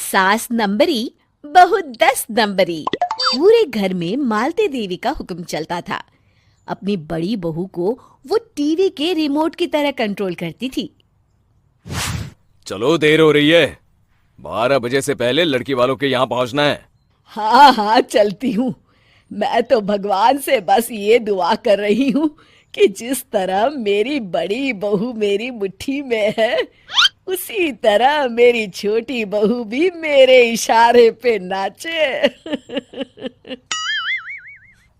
सास नंबरी, बहू 10 नंबरी। पूरे घर में मालती देवी का हुक्म चलता था। अपनी बड़ी बहू को वो टीवी के रिमोट की तरह कंट्रोल करती थी। चलो, देर हो रही है। 12 बजे से पहले लड़की वालों के यहाँ पहुंचना है। हाँ हाँ, चलती हूँ। मैं तो भगवान से बस ये दुआ कर रही हूँ कि जिस तरह मेरी बड़ी बहू मेरी मुट्ठी में है, उसी तरह मेरी छोटी बहू भी मेरे इशारे पे नाचे।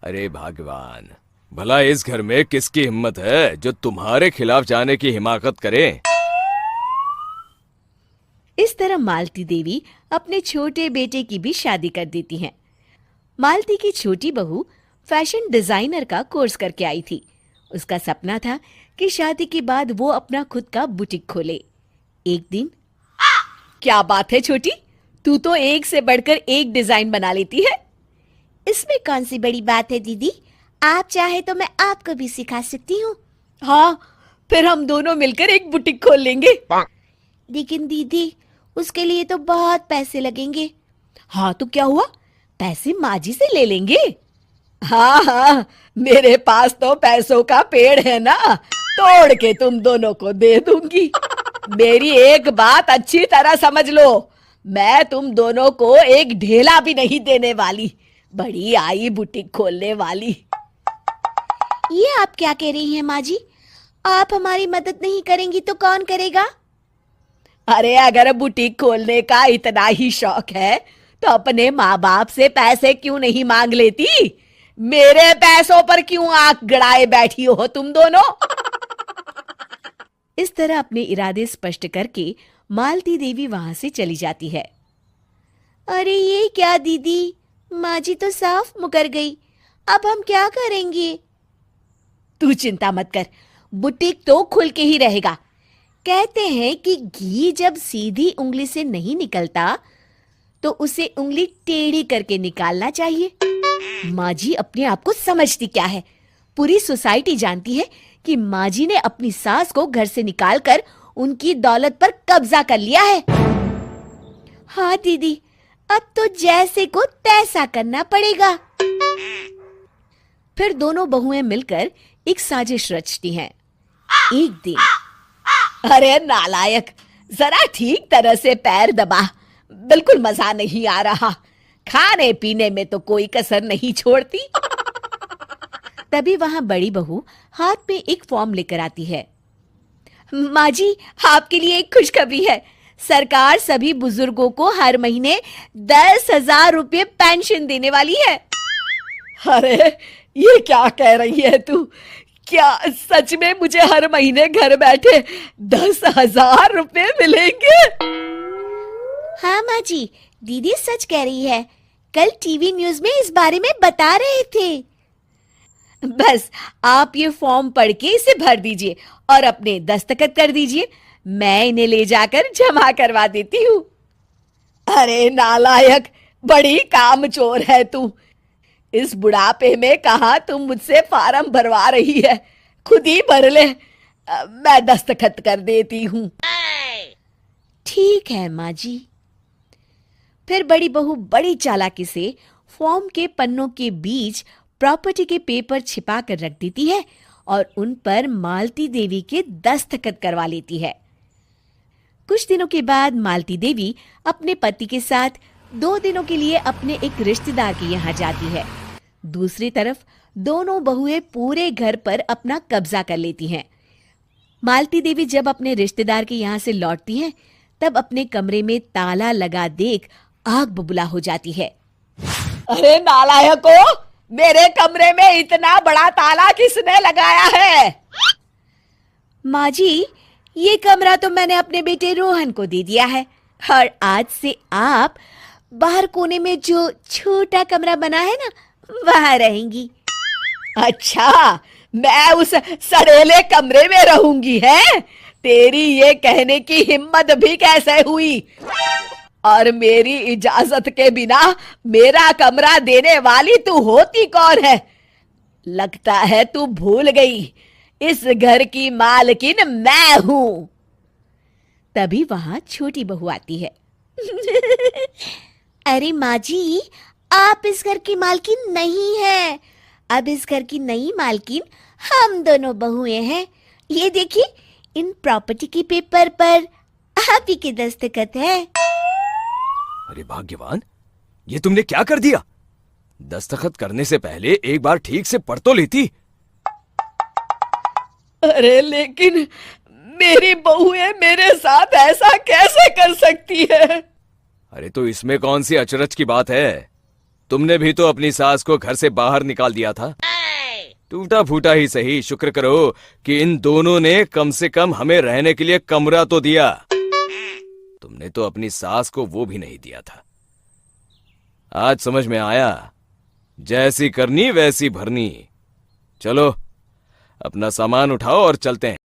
अरे भगवान, भला इस घर में किसकी हिम्मत है जो तुम्हारे खिलाफ जाने की हिमाकत करे। इस तरह मालती देवी अपने छोटे बेटे की भी शादी कर देती हैं। मालती की छोटी बहू फैशन डिजाइनर का कोर्स करके आई थी। उसका सपना था कि शादी के बाद वो अपना खुद का बुटीक खोले। एक दिन, क्या बात है छोटी, तू तो एक से बढ़कर एक डिजाइन बना लेती है। इसमें कौन सी बड़ी बात है दीदी? आप चाहे तो मैं आपको भी सिखा सकती हूँ। हाँ, फिर हम दोनों मिलकर एक बुटीक खोल लेंगे। लेकिन दीदी, उसके लिए तो बहुत पैसे लगेंगे। हाँ तो क्या हुआ, पैसे माँ जी से ले लेंगे। हाँ हाँ, मेरे पास तो पैसों का पेड़ है ना, तोड़ के तुम दोनों को दे दूंगी। मेरी एक बात अच्छी तरह समझ लो, मैं तुम दोनों को एक ढेला भी नहीं देने वाली। बड़ी आई बुटीक खोलने वाली। ये आप क्या कह रही हैं माँ जी? आप हमारी मदद नहीं करेंगी तो कौन करेगा? अरे अगर बुटीक खोलने का इतना ही शौक है तो अपने माँ बाप से पैसे क्यों नहीं मांग लेती? मेरे पैसों पर क्यों आंख गड़ाए बैठी हो तुम दोनों? इस तरह अपने इरादे स्पष्ट करके मालती देवी वहां से चली जाती है। अरे ये क्या दीदी, माँ जी तो साफ मुकर गई। अब हम क्या करेंगे? तू चिंता मत कर, बुटीक तो खुल के ही रहेगा। कहते हैं कि घी जब सीधी उंगली से नहीं निकलता तो उसे उंगली टेढ़ी करके निकालना चाहिए। माँ जी अपने आप को समझती क्या है? पूरी सोसाइटी जानती है कि माँ जी ने अपनी सास को घर से निकालकर उनकी दौलत पर कब्जा कर लिया है। हाँ दीदी, अब तो जैसे को तैसा करना पड़ेगा। फिर दोनों बहुएं मिलकर एक साजिश रचती हैं। एक दिन, अरे नालायक, जरा ठीक तरह से पैर दबा, बिल्कुल मजा नहीं आ रहा। खाने पीने में तो कोई कसर नहीं छोड़ती। तभी वहां बड़ी बहू हाथ में एक फॉर्म लेकर आती है। माँ जी, आपके लिए एक खुशखबरी है। सरकार सभी बुजुर्गों को हर महीने 10,000 रुपये पेंशन देने वाली है। अरे ये क्या कह रही है तू? क्या सच में मुझे हर महीने घर बैठे 10,000 रुपये मिलेंगे? हाँ माँ जी, दीदी सच कह रही है। कल टीवी न्यूज में इस बारे में बता रहे थे। बस आप ये फॉर्म पढ़ के इसे भर दीजिए और अपने दस्तखत कर दीजिए। मैं इन्हें ले जाकर जमा करवा देती हूँ। अरे नालायक, बड़ी कामचोर है तू। इस बुढ़ापे में कहाँ तुम मुझसे फार्म भरवा रही है? खुद ही भर ले, मैं दस्तखत कर देती हूँ। ठीक है माँ जी। फिर बड़ी बहू बड़ी चालाकी से फॉर्म के पन्नों के बीच प्रॉपर्टी के पेपर छिपा कर रख देती है और उन पर मालती देवी के दस्तखत करवा लेती है। कुछ दिनों के बाद मालती देवी अपने पति के साथ 2 दिनों के लिए अपने एक रिश्तेदार के यहाँ जाती है। दूसरी तरफ दोनों बहुएं पूरे घर पर अपना कब्जा कर लेती हैं। मालती देवी जब अपने रिश्तेदार के यहाँ से लौटती हैं, तब अपने कमरे में ताला लगा देख आग बबूला हो जाती है। अरे नालायको, मेरे कमरे में इतना बड़ा ताला किसने लगाया है? माँ जी, ये कमरा तो मैंने अपने बेटे रोहन को दे दिया है और आज से आप बाहर कोने में जो छोटा कमरा बना है ना, वहां रहेंगी। अच्छा, मैं उस सड़ेले कमरे में रहूंगी है? तेरी ये कहने की हिम्मत भी कैसे हुई? और मेरी इजाजत के बिना मेरा कमरा देने वाली तू होती कौन है? लगता है तू भूल गई, इस घर की मालकिन मैं हूं। तभी वहां छोटी बहू आती है। अरे माँ जी, आप इस घर की मालकिन नहीं है। अब इस घर की नई मालकिन हम दोनों बहुएं हैं। ये देखिए, इन प्रॉपर्टी के पेपर पर आप ही के दस्तखत है। अरे भाग्यवान, ये तुमने क्या कर दिया? दस्तखत करने से पहले एक बार ठीक से पढ़ तो लेती। अरे लेकिन मेरी बहुएं मेरे साथ ऐसा कैसे कर सकती है? अरे तो इसमें कौन सी अचरज की बात है? तुमने भी तो अपनी सास को घर से बाहर निकाल दिया था। टूटा फूटा ही सही, शुक्र करो कि इन दोनों ने कम से कम हमें रहने के लिए कमरा तो दिया। तुमने तो अपनी सास को वो भी नहीं दिया था। आज समझ में आया, जैसी करनी वैसी भरनी। चलो, अपना सामान उठाओ और चलते हैं।